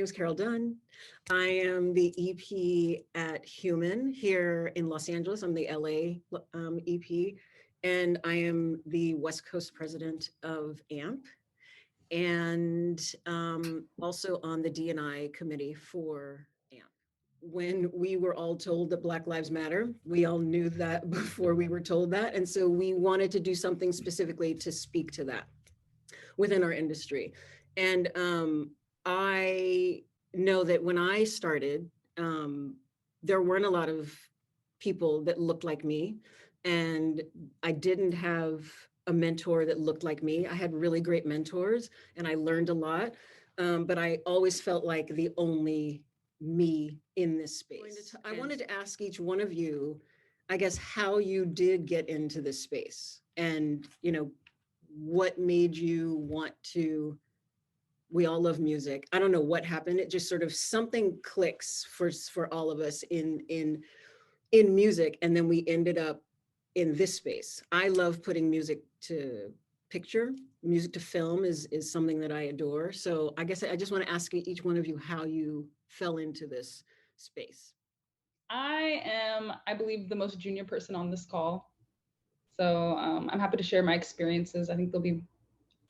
name is Carol Dunn. I am the EP at Human here in Los Angeles. I'm the LA EP, and I am the West Coast president of AMP, and also on the D&I committee for AMP. When we were all told that Black Lives Matter, we all knew that before we were told that. And so we wanted to do something specifically to speak to that within our industry. And I know that when I started, there weren't a lot of people that looked like me. And I didn't have a mentor that looked like me. I had really great mentors and I learned a lot. But I always felt like the only me in this space. I wanted to ask each one of you, I guess, how you did get into this space and, what made you want to, we all love music. I don't know what happened. It just sort of something clicks for all of us in music. And then we ended up in this space. I love putting music to picture. Music to film is something that I adore. So I guess I just want to ask each one of you how you fell into this space. I am, I believe, the most junior person on this call. So I'm happy to share my experiences. I think they'll be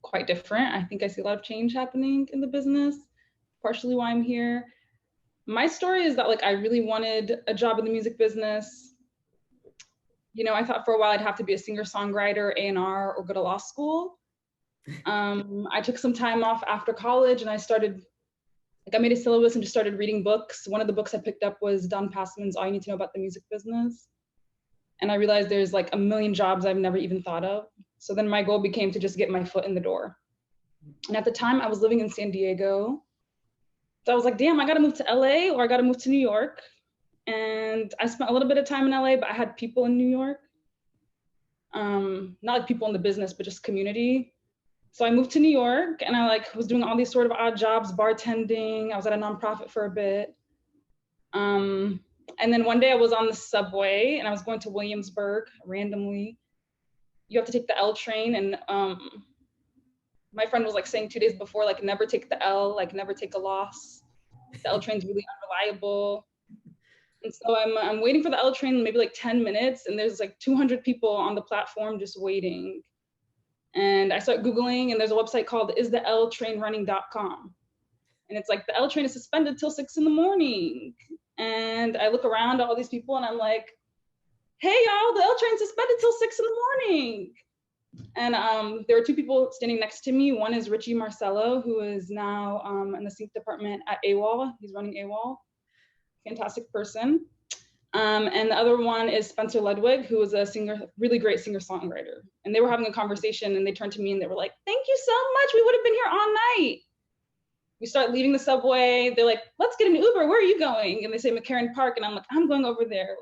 quite different. I think I see a lot of change happening in the business, partially why I'm here. My story is that I really wanted a job in the music business. I thought for a while I'd have to be a singer-songwriter, A&R, or go to law school. I took some time off after college and I made a syllabus and just started reading books. One of the books I picked up was Don Passman's All You Need to Know About the Music Business. And I realized there's a million jobs I've never even thought of. So then my goal became to just get my foot in the door. And at the time I was living in San Diego. So I was like, damn, I gotta move to LA or I gotta move to New York. And I spent a little bit of time in LA, but I had people in New York. Not like people in the business, but just community. So I moved to New York and I was doing all these sort of odd jobs, bartending. I was at a nonprofit for a bit. And then one day I was on the subway and I was going to Williamsburg randomly. You have to take the L train, and my friend was saying 2 days before, never take the L, never take a loss. The L train's really unreliable. And so I'm waiting for the L train maybe 10 minutes, and there's 200 people on the platform just waiting. And I start Googling, and there's a website called istheltrainrunning.com. And it's the L train is suspended till 6 a.m. And I look around at all these people and I'm like, hey y'all, the L train's suspended till 6 a.m. And there were two people standing next to me. One is Richie Marcello, who is now in the sync department at AWOL. He's running AWOL, fantastic person. And the other one is Spencer Ludwig, who is a singer, really great singer-songwriter. And they were having a conversation and they turned to me and they were like, thank you so much. We would have been here all night. We start leaving the subway. They're like, let's get an Uber. Where are you going? And they say McCarran Park. And I'm like, I'm going over there.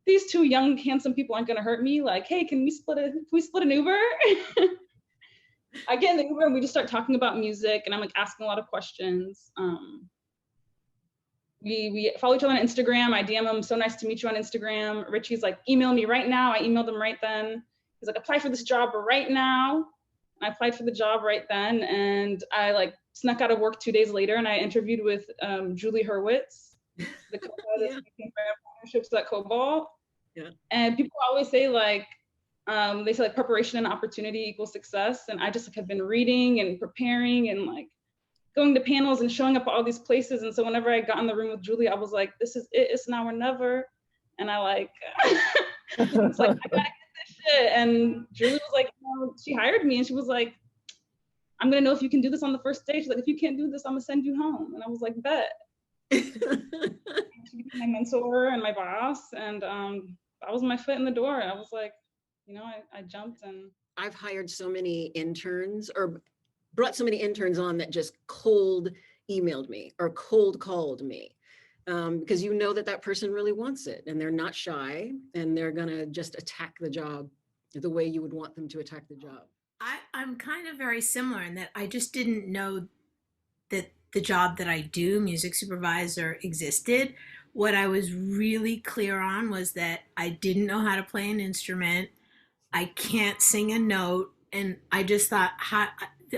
These two young, handsome people aren't going to hurt me. Hey, can we split an Uber? I get in the Uber and we just start talking about music. And I'm asking a lot of questions. We follow each other on Instagram. I DM him, so nice to meet you on Instagram. Richie's email me right now. I emailed him right then. He's apply for this job right now. And I applied for the job right then. And I snuck out of work 2 days later and I interviewed with Julie Hurwitz, the co-founder of partnerships at Cobalt. Yeah. And people always say they say preparation and opportunity equals success. And I just have been reading and preparing and going to panels and showing up at all these places. And so whenever I got in the room with Julie, I was like, this is it, it's now or never. And I it's I gotta get this shit. And Julie was she hired me and she was like, I'm gonna know if you can do this on the first day. She's like, if you can't do this, I'm gonna send you home. And I was like, bet. She became my mentor and my boss. And that was my foot in the door. I was like, I jumped. And I've hired so many interns or brought so many interns on that just cold emailed me or cold called me because that person really wants it and they're not shy and they're gonna just attack the job the way you would want them to attack the job. I'm kind of very similar in that I just didn't know that the job that I do, music supervisor, existed. What I was really clear on was that I didn't know how to play an instrument. I can't sing a note. And I just thought,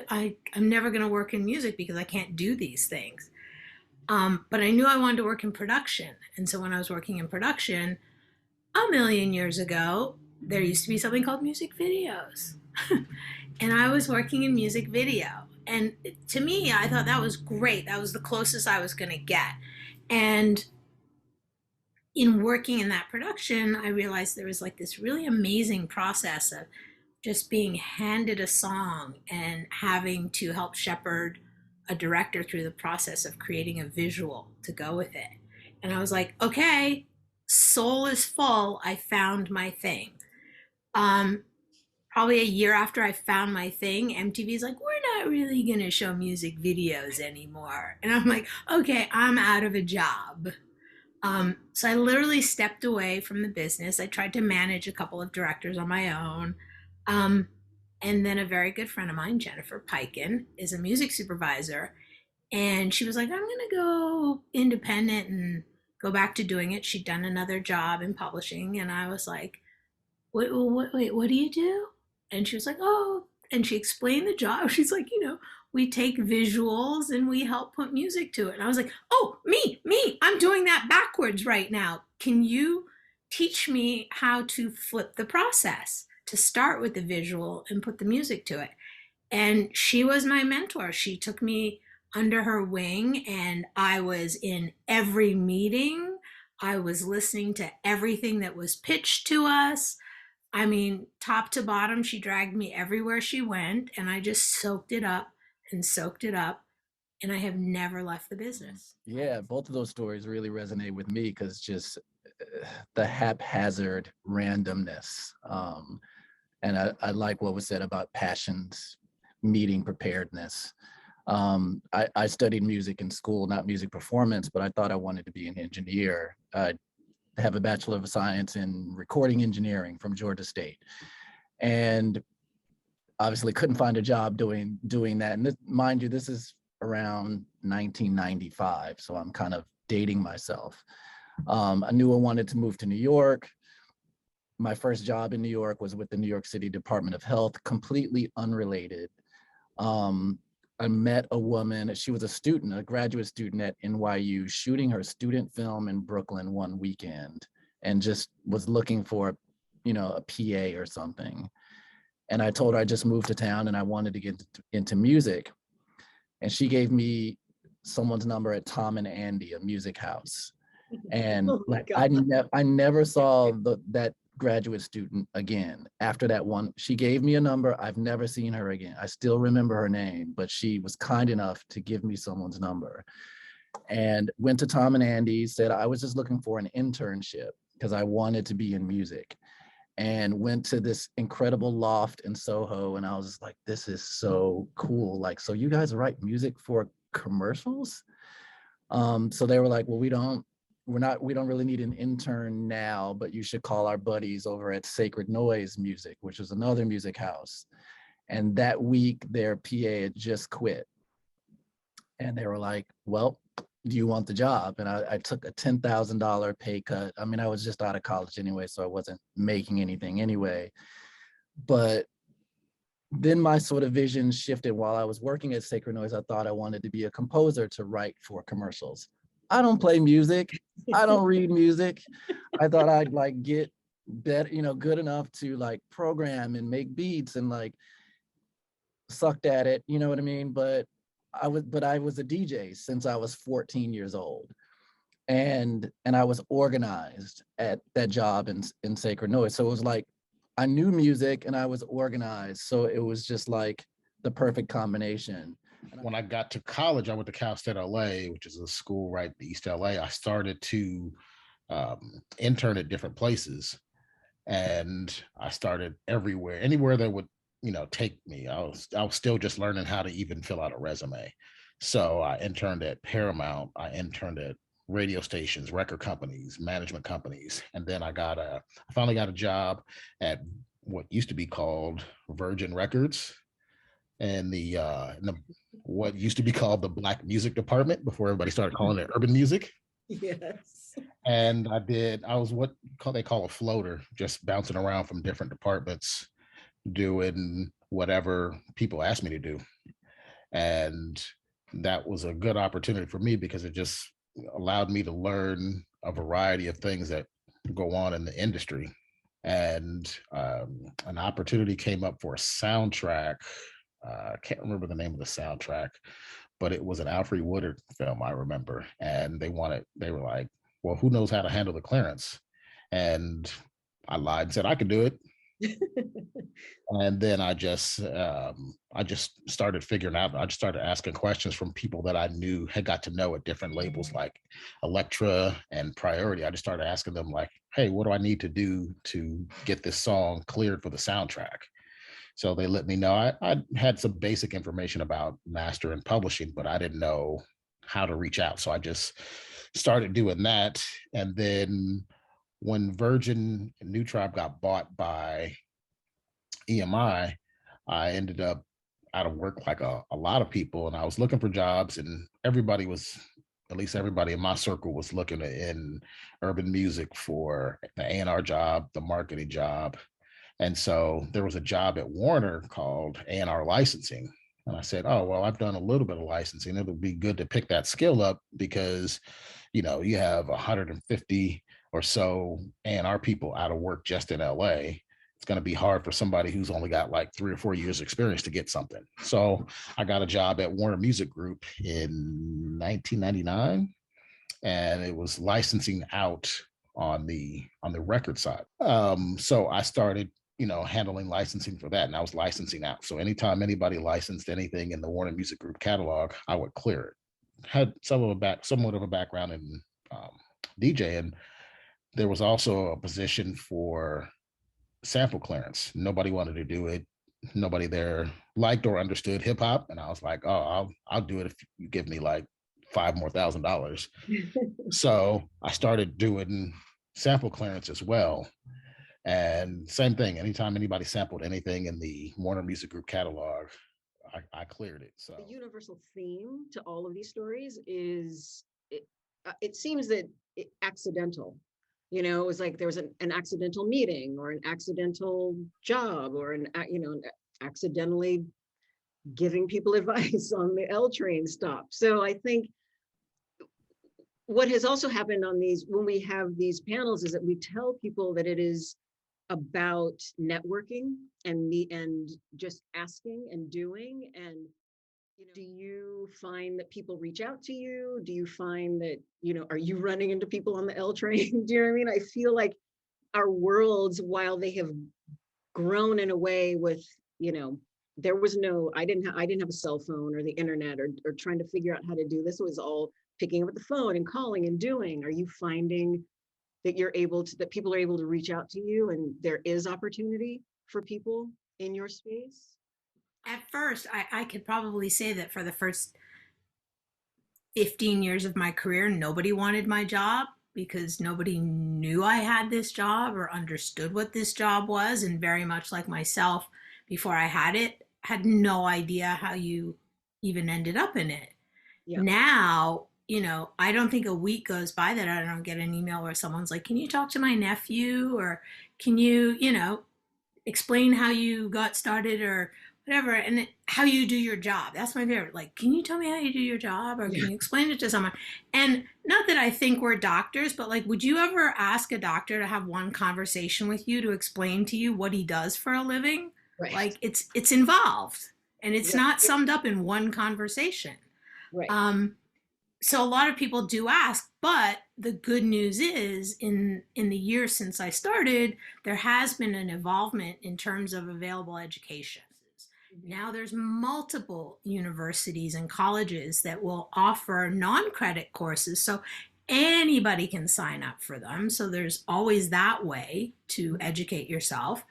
I'm never going to work in music because I can't do these things. But I knew I wanted to work in production. And so when I was working in production a million years ago, there used to be something called music videos. And I was working in music video. And to me, I thought that was great. That was the closest I was going to get. And in working in that production, I realized there was like this really amazing process of just being handed a song and having to help shepherd a director through the process of creating a visual to go with it. And I was like, okay, soul is full. I found my thing. Um, Probably a year after I found my thing, MTV's like, we're not really going to show music videos anymore. And I'm like, okay, I'm out of a job. So I literally stepped away from the business. I tried to manage a couple of directors on my own. Um, and then a very good friend of mine, Jennifer Piken, is a music supervisor. And she was like, I'm going to go independent and go back to doing it. She'd done another job in publishing. And I was like, wait, what do you do? And she was like, oh, and she explained the job. She's like, we take visuals and we help put music to it. And I was like, oh, me, I'm doing that backwards right now. Can you teach me how to flip the process to start with the visual and put the music to it? And she was my mentor. She took me under her wing, and I was in every meeting. I was listening to everything that was pitched to us. I mean, top to bottom, she dragged me everywhere she went, and I just soaked it up and soaked it up, and I have never left the business. Yeah, both of those stories really resonate with me because just the haphazard randomness. And I like what was said about passions meeting preparedness. I studied music in school, not music performance, but I thought I wanted to be an engineer. I have a Bachelor of Science in recording engineering from Georgia State. And obviously couldn't find a job doing that. And this, mind you, this is around 1995. So I'm kind of dating myself. I knew I wanted to move to New York. My first job in New York was with the New York City Department of Health, completely unrelated. I met a woman, she was a student, a graduate student at NYU, shooting her student film in Brooklyn one weekend, and just was looking for, a PA or something. And I told her I just moved to town and I wanted to get into music. And she gave me someone's number at Tom and Andy, a music house. And I never saw that graduate student again. After that one, she gave me a number. I've never seen her again. I still remember her name, but she was kind enough to give me someone's number. And went to Tom and Andy, said I was just looking for an internship because I wanted to be in music. And went to this incredible loft in Soho, and I was just like, this is so cool. Like, so you guys write music for commercials? So they were like, well, we don't really need an intern now, but you should call our buddies over at Sacred Noise Music, which was another music house. And that week their PA had just quit. And they were like, well, do you want the job? And I took a $10,000 pay cut. I mean, I was just out of college anyway, so I wasn't making anything anyway. But then my sort of vision shifted. While I was working at Sacred Noise, I thought I wanted to be a composer to write for commercials. I don't play music. I don't read music. I thought I'd like get better, good enough to like program and make beats, and like sucked at it, you know what I mean? But I was a DJ since I was 14 years old. And I was organized at that job in Sacred Noise. So it was like, I knew music and I was organized. So it was just like the perfect combination. When I got to college, I went to Cal State LA, which is a school right in East LA. I started to intern at different places, and I started everywhere, anywhere that would, take me. I was still just learning how to even fill out a resume. So I interned at Paramount. I interned at radio stations, record companies, management companies, and then I finally got a job at what used to be called Virgin Records, and what used to be called the Black Music Department before everybody started calling it urban music. Yes. And I was what they call a floater, just bouncing around from different departments, doing whatever people asked me to do. And that was a good opportunity for me because it just allowed me to learn a variety of things that go on in the industry. And an opportunity came up for a soundtrack. I can't remember the name of the soundtrack, but it was an Alfred Woodard film, I remember. And they were like, well, who knows how to handle the clearance? And I lied and said I could do it. And then I just started figuring out. I just started asking questions from people that I knew had got to know at different labels like Elektra and Priority. I just started asking them like, "Hey, what do I need to do to get this song cleared for the soundtrack?" So they let me know. I had some basic information about master and publishing, but I didn't know how to reach out. So I just started doing that. And then when Virgin and New Tribe got bought by EMI, I ended up out of work like a lot of people, and I was looking for jobs, and everybody was, at least everybody in my circle was looking in urban music for the A&R job, the marketing job. And so there was a job at Warner called A&R licensing. And I said, oh, well, I've done a little bit of licensing. It'll be good to pick that skill up because, you have 150 or so A&R people out of work just in LA. It's going to be hard for somebody who's only got like 3 or 4 years experience to get something. So I got a job at Warner Music Group in 1999, and it was licensing out on the record side. So I started handling licensing for that, and I was licensing out. So anytime anybody licensed anything in the Warner Music Group catalog, I would clear it. Had somewhat of a background in DJing. There was also a position for sample clearance. Nobody wanted to do it. Nobody there liked or understood hip hop, and I was like, "Oh, I'll do it if you give me like $5,000 more." So I started doing sample clearance as well. And same thing. Anytime anybody sampled anything in the Warner Music Group catalog, I cleared it. So The universal theme to all of these stories is it seems that accidental. It was like there was an accidental meeting or an accidental job or accidentally giving people advice on the L train stop. So I think what has also happened on these, when we have these panels, is that we tell people that it is about networking and just asking and doing. And do you find that people reach out to you? Do you find that, are you running into people on the L train? Do you know what I mean? I feel like our worlds, while they have grown in a way with, there was I didn't have a cell phone or the internet or trying to figure out how to do this. It was all picking up the phone and calling and doing. Are you finding that people are able to reach out to you and there is opportunity for people in your space? At first, I could probably say that for the first 15 years of my career, nobody wanted my job because nobody knew I had this job or understood what this job was. And very much like myself, before I had it, had no idea how you even ended up in it. Yeah. Now, I don't think a week goes by that I don't get an email where someone's like, can you talk to my nephew? Or can you, explain how you got started or whatever, and how you do your job. That's my favorite. Like, can you tell me how you do your job? Or can you explain it to someone? And not that I think we're doctors, but like, would you ever ask a doctor to have one conversation with you to explain to you what he does for a living? Right. Like it's involved and it's Yeah. not summed up in one conversation. Right. So a lot of people do ask, but the good news is in the years since I started, there has been an evolvement in terms of available education. Now there's multiple universities and colleges that will offer non-credit courses, so anybody can sign up for them. So there's always that way to educate yourself.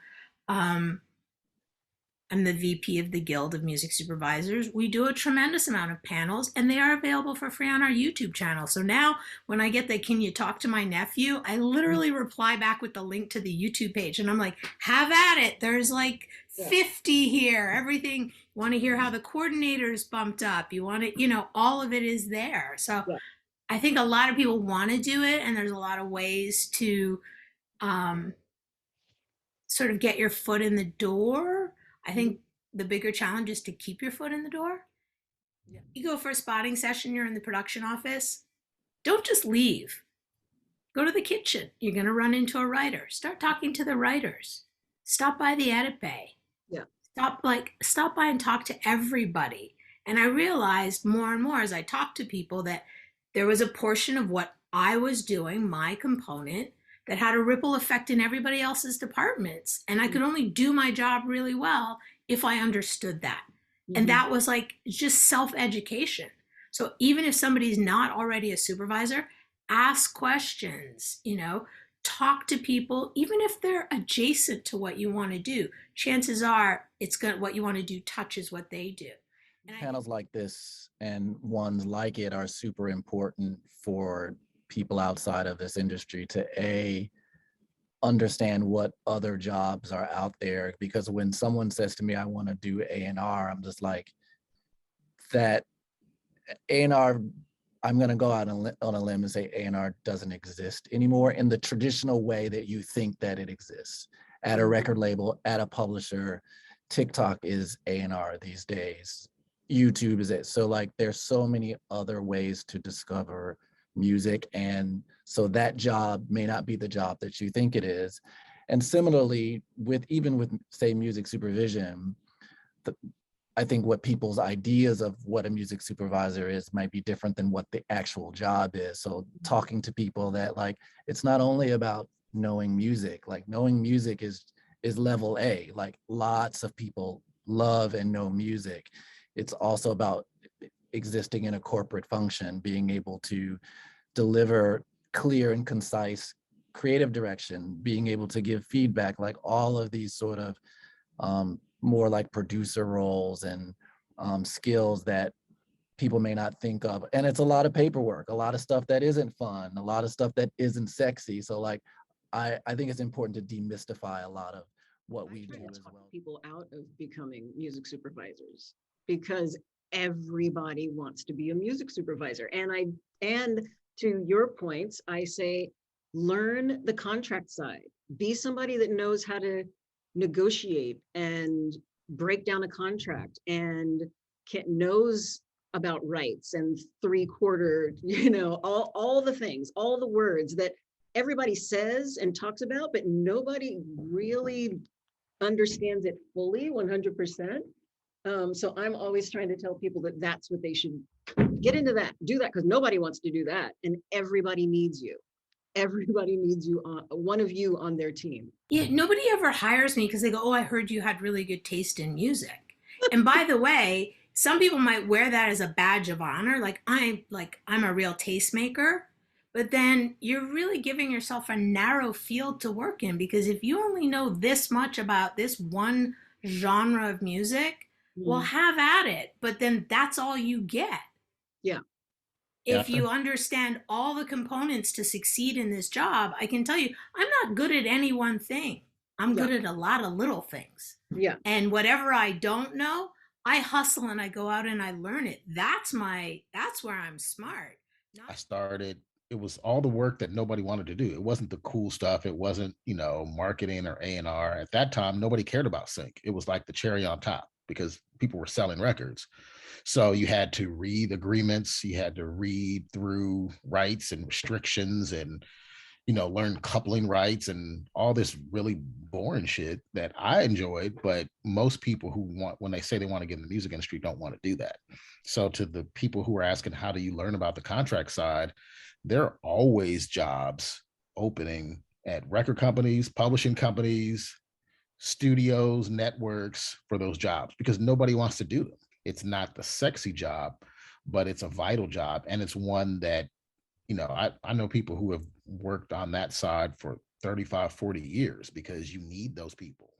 I'm the VP of the Guild of Music Supervisors. We do a tremendous amount of panels, and they are available for free on our YouTube channel. So now when I get the can you talk to my nephew, I literally reply back with the link to the YouTube page. And I'm like, have at it. There's like 50 here. Everything. You want to hear how the coordinator's bumped up. You want to, all of it is there. So I think a lot of people want to do it, and there's a lot of ways to sort of get your foot in the door. I think the bigger challenge is to keep your foot in the door. You go for a spotting session, you're in the production office. Don't just leave. Go to the kitchen. You're going to run into a writer. Start talking to the writers. Stop by the edit bay. Yeah. Stop by and talk to everybody. And I realized more and more as I talked to people that there was a portion of what I was doing, my component, that had a ripple effect in everybody else's departments. And I could only do my job really well if I understood that. And that was like just self-education. So even if somebody's not already a supervisor, ask questions, talk to people, even if they're adjacent to what you want to do. Chances are what you want to do touches what they do. And Panels like this and ones like it are super important for people outside of this industry to understand what other jobs are out there, because when someone says to me, I want to do A&R, I'm just like, that A&R, I'm going to go out on a limb and say A&R doesn't exist anymore in the traditional way that you think that it exists at a record label, at a publisher. TikTok is A&R these days. YouTube is it. So like there's so many other ways to discover music, and so that job may not be the job that you think it is. And similarly, with say music supervision, I think what people's ideas of what a music supervisor is might be different than what the actual job is. So talking to people that like, it's not only about knowing music, like knowing music is level A, like lots of people love and know music. It's also about existing in a corporate function, being able to deliver clear and concise creative direction, being able to give feedback, like all of these sort of more like producer roles and skills that people may not think of. And it's a lot of paperwork, a lot of stuff that isn't fun, a lot of stuff that isn't sexy. So like, I think it's important to demystify a lot of what we do as well. People out of becoming music supervisors, because everybody wants to be a music supervisor. And to your points, I say, learn the contract side, be somebody that knows how to negotiate and break down a contract and knows about rights and 3/4, all the things, all the words that everybody says and talks about, but nobody really understands it fully 100%. So I'm always trying to tell people that that's what they should get into, that, do that, because nobody wants to do that. And everybody needs you. Everybody needs you, one of you on their team. Yeah, nobody ever hires me because they go, oh, I heard you had really good taste in music. And by the way, some people might wear that as a badge of honor, I'm a real tastemaker. But then you're really giving yourself a narrow field to work in, because if you only know this much about this one genre of music, well, have at it. But then that's all you get. Yeah. If you understand all the components to succeed in this job, I can tell you, I'm not good at any one thing. I'm good at a lot of little things. Yeah. And whatever I don't know, I hustle and I go out and I learn it. That's where I'm smart. It was all the work that nobody wanted to do. It wasn't the cool stuff. It wasn't, marketing or A&R. At that time, nobody cared about sync. It was like the cherry on top because people were selling records. So you had to read agreements, you had to read through rights and restrictions and, learn coupling rights and all this really boring shit that I enjoyed. But most people when they say they want to get in the music industry, don't want to do that. So to the people who are asking, how do you learn about the contract side? There are always jobs opening at record companies, publishing companies, studios, networks for those jobs, because nobody wants to do them. It's not the sexy job, but it's a vital job. And it's one that, I know people who have worked on that side for 35, 40 years because you need those people.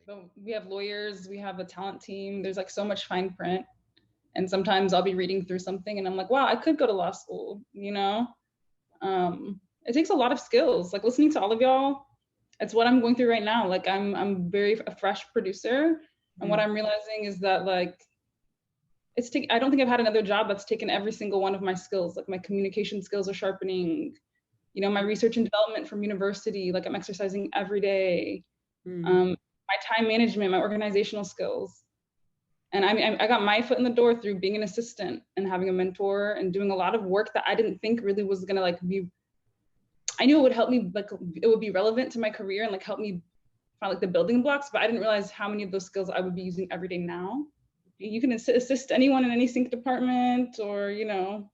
So we have lawyers, we have a talent team. There's like so much fine print. And sometimes I'll be reading through something and I'm like, wow, I could go to law school, It takes a lot of skills. Like listening to all of y'all, it's what I'm going through right now. Like I'm a fresh producer. And what I'm realizing is that I don't think I've had another job that's taken every single one of my skills. Like my communication skills are sharpening, my research and development from university, like I'm exercising every day. My time management, my organizational skills. And I mean, I got my foot in the door through being an assistant and having a mentor and doing a lot of work that I didn't think really was gonna like be, I knew it would help me, like it would be relevant to my career and like help me find like the building blocks, but I didn't realize how many of those skills I would be using every day now. You can assist anyone in any sync department, or, you know,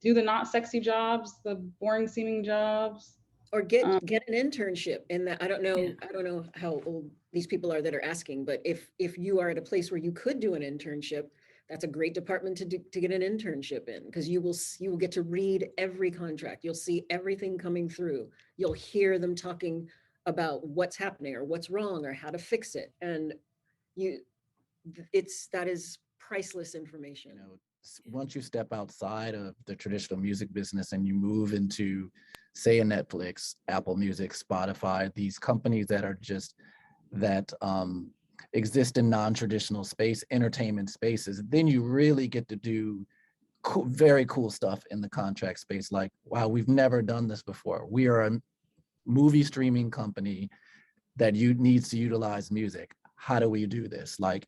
do the not sexy jobs, the boring seeming jobs. Or get an internship in that. I don't know, Yeah. I don't know how old these people are that are asking, but if you are at a place where you could do an internship, that's a great department to get an internship in, because you will get to read every contract. You'll see everything coming through. You'll hear them talking about what's happening or what's wrong or how to fix it. And that is priceless information. You know, once you step outside of the traditional music business and you move into, say, a Netflix, Apple Music, Spotify, these companies that are just that exist in non-traditional space, entertainment spaces, then you really get to do cool, very cool stuff in the contract space. Like, wow, we've never done this before. We are a movie streaming company that needs to utilize music. How do we do this? Like,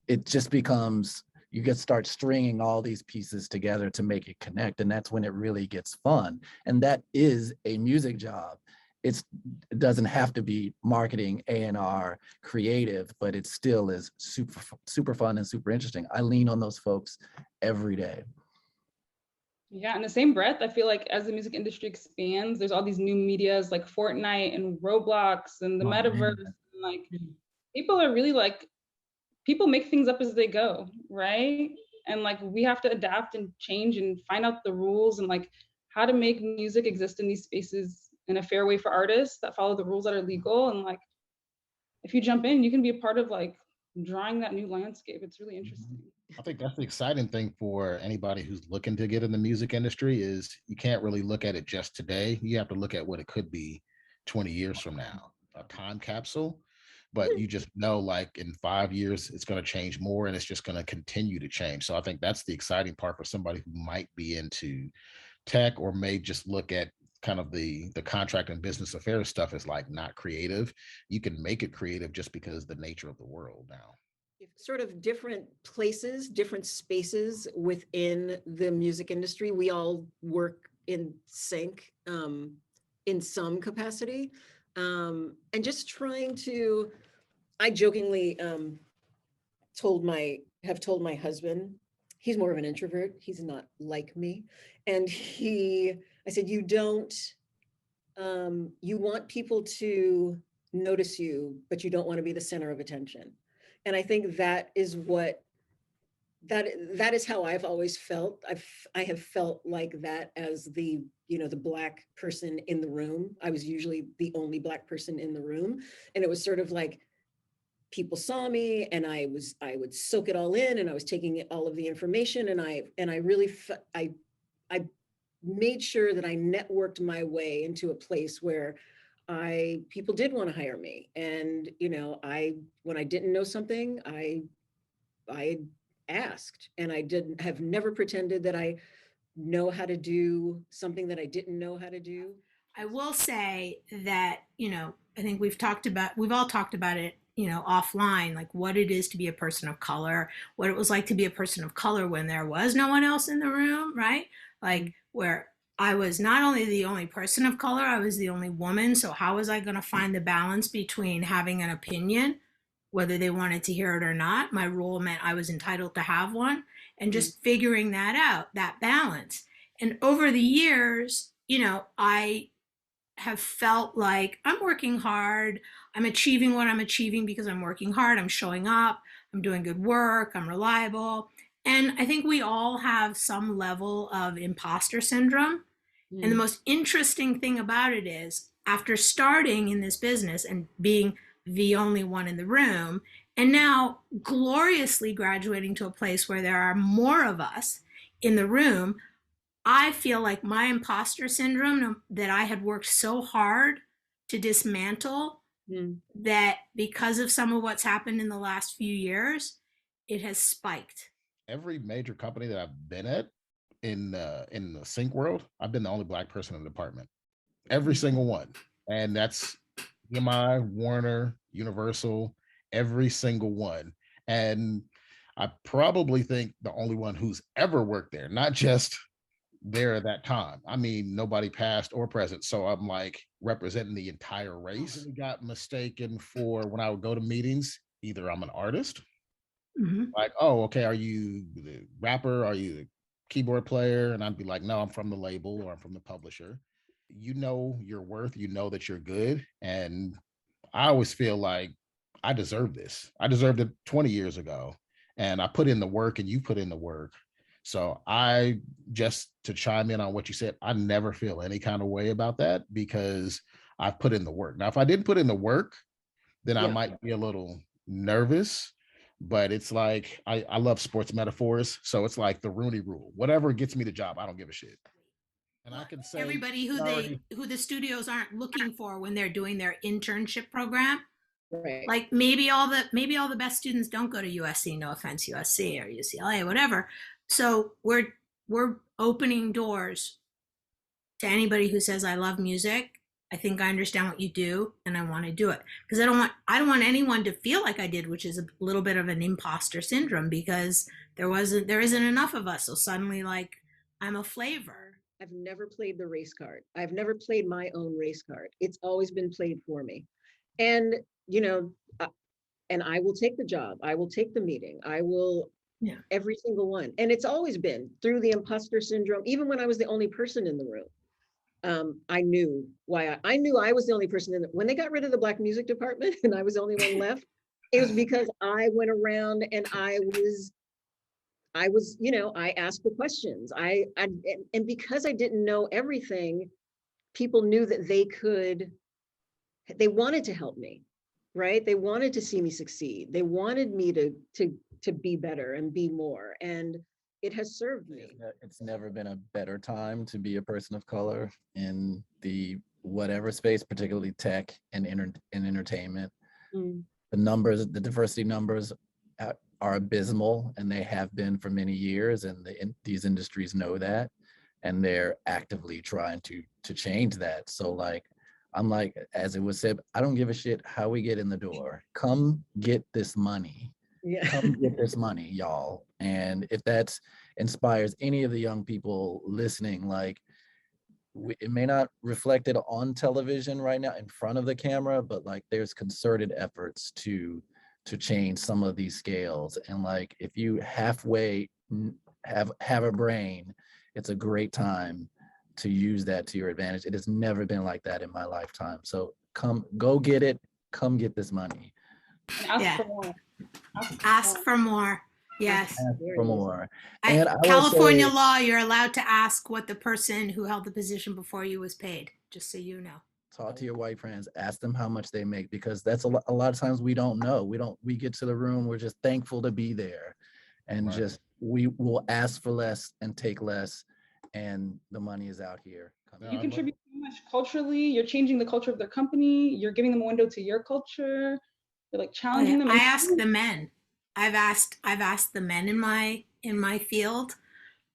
it just becomes, you get start stringing all these pieces together to make it connect. And that's when it really gets fun. And that is a music job. It doesn't have to be marketing, A&R, creative, but it still is super fun and super interesting. I lean on those folks every day. Yeah, in the same breath, I feel like as the music industry expands, there's all these new medias like Fortnite and Roblox and the metaverse. And like people are really like, people make things up as they go, right? And like we have to adapt and change and find out the rules and like how to make music exist in these spaces in a fair way for artists that follow the rules that are legal. And like, if you jump in, you can be a part of like drawing that new landscape. It's really interesting. I think that's the exciting thing for anybody who's looking to get in the music industry is you can't really look at it just today. You have to look at what it could be 20 years from now, a time capsule. But you just know like in 5 years, it's going to change more and it's just going to continue to change. So I think that's the exciting part for somebody who might be into tech or may just look at kind of the contract and business affairs stuff is like not creative. You can make it creative just because the nature of the world now. Sort of different places, different spaces within the music industry. We all work in sync in some capacity. And just trying to, I jokingly have told my husband, he's more of an introvert. He's not like me. And I said, you want people to notice you, but you don't want to be the center of attention. And I think that is how I've always felt. I have felt like that as the Black person in the room. I was usually the only Black person in the room. And it was sort of like people saw me and I would soak it all in and I was taking all of the information and I really, I made sure that I networked my way into a place where people did want to hire me. And, when I didn't know something, I asked, and I have never pretended that I know how to do something that I didn't know how to do. I will say that, I think we've all talked about it, offline, like what it is to be a person of color, what it was like to be a person of color when there was no one else in the room, right? Like where I was not only the only person of color, I was the only woman. So how was I going to find the balance between having an opinion, whether they wanted to hear it or not? My role meant I was entitled to have one, and just figuring that out, that balance. And over the years, I have felt like I'm working hard. I'm achieving what I'm achieving because I'm working hard. I'm showing up. I'm doing good work. I'm reliable. And I think we all have some level of imposter syndrome. And the most interesting thing about it is, after starting in this business and being the only one in the room, and now gloriously graduating to a place where there are more of us in the room, I feel like my imposter syndrome that I had worked so hard to dismantle, that because of some of what's happened in the last few years, it has spiked. Every major company that I've been at in the sync world, I've been the only Black person in the department. Every single one. And that's EMI, Warner, Universal, every single one. And I probably think the only one who's ever worked there, not just there at that time. I mean, nobody past or present. So I'm like representing the entire race. I got mistaken for when I would go to meetings, either I'm an artist, Mhm. like, oh, okay, are you the rapper? Are you the keyboard player? And I'd be like, no, I'm from the label or I'm from the publisher. You know your worth, you know that you're good. And I always feel like I deserve this. I deserved it 20 years ago. And I put in the work and you put in the work. So I just to chime in on what you said, I never feel any kind of way about that because I've put in the work. Now, if I didn't put in the work, then I Yeah. might be a little nervous. But it's like I love sports metaphors. So it's like the Rooney rule. Whatever gets me the job, I don't give a shit. And I Well, can say everybody already. who the studios aren't looking for when they're doing their internship program. Right. Like maybe all the best students don't go to USC, no offense, USC or UCLA, whatever. So we're opening doors to anybody who says I love music. I think I understand what you do and I want to do it. Because I don't want anyone to feel like I did, which is a little bit of an imposter syndrome because there isn't enough of us. So suddenly like I'm a flavor. I've never played the race card. I've never played my own race card. It's always been played for me. And, you know, and I will take the job. I will take the meeting. I will, Yeah. every single one. And it's always been through the imposter syndrome. Even when I was the only person in the room, I knew why I knew I was the only person in when they got rid of the Black music department and I was the only one left. It was because I went around and I was, you know, I asked the questions. And because I didn't know everything, people knew that they wanted to help me, right? They wanted to see me succeed. They wanted me to be better and be more. And it has served me. It's never been a better time to be a person of color in the whatever space, particularly tech and entertainment. Mm. The diversity numbers are abysmal, and they have been for many years, and these industries know that, and they're actively trying to change that. So like, I'm like, as it was said, I don't give a shit how we get in the door. Come get this money. Yeah. Come get this money, y'all. And if that inspires any of the young people listening, like, it may not reflect it on television right now in front of the camera, but like there's concerted efforts to change some of these scales. And like, if you halfway have a brain, it's a great time to use that to your advantage. It has never been like that in my lifetime. So go get it. Come get this money. And ask Yeah. for more. Ask for more. Yes. Ask for more. I And I will California say- law, you're allowed to ask what the person who held the position before you was paid, just so you know. Talk to your white friends, ask them how much they make, because that's a lot of times we don't know. We get to the room, we're just thankful to be there, and Right. just we will ask for less and take less, and the money is out here. You contribute so much culturally. You're changing the culture of their company. You're giving them a window to your culture. You're like challenging them. I ask the men. I've asked the men in my field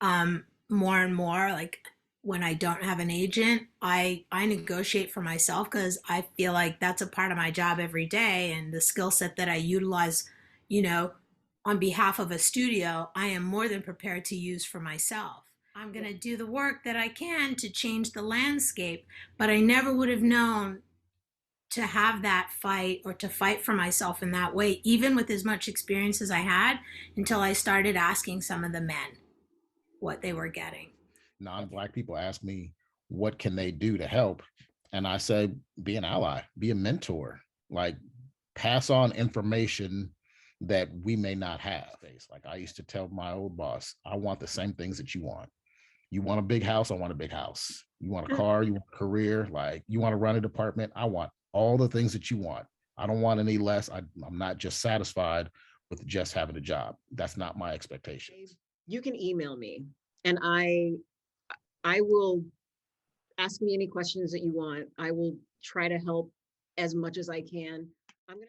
more and more. Like when I don't have an agent, I negotiate for myself because I feel like that's a part of my job every day, and the skill set that I utilize, you know, on behalf of a studio, I am more than prepared to use for myself. I'm going to do the work that I can to change the landscape, but I never would have known to have that fight or to fight for myself in that way, even with as much experience as I had, until I started asking some of the men what they were getting. Non-Black people ask me, what can they do to help? And I say, be an ally, be a mentor, like pass on information that we may not have. Like I used to tell my old boss, I want the same things that you want. You want a big house, I want a big house. You want a car, you want a career, like you want to run a department, I want all the things that you want. I don't want any less. I'm not just satisfied with just having a job. That's not my expectations. You can email me and I will ask me any questions that you want. I will try to help as much as I can. I'm gonna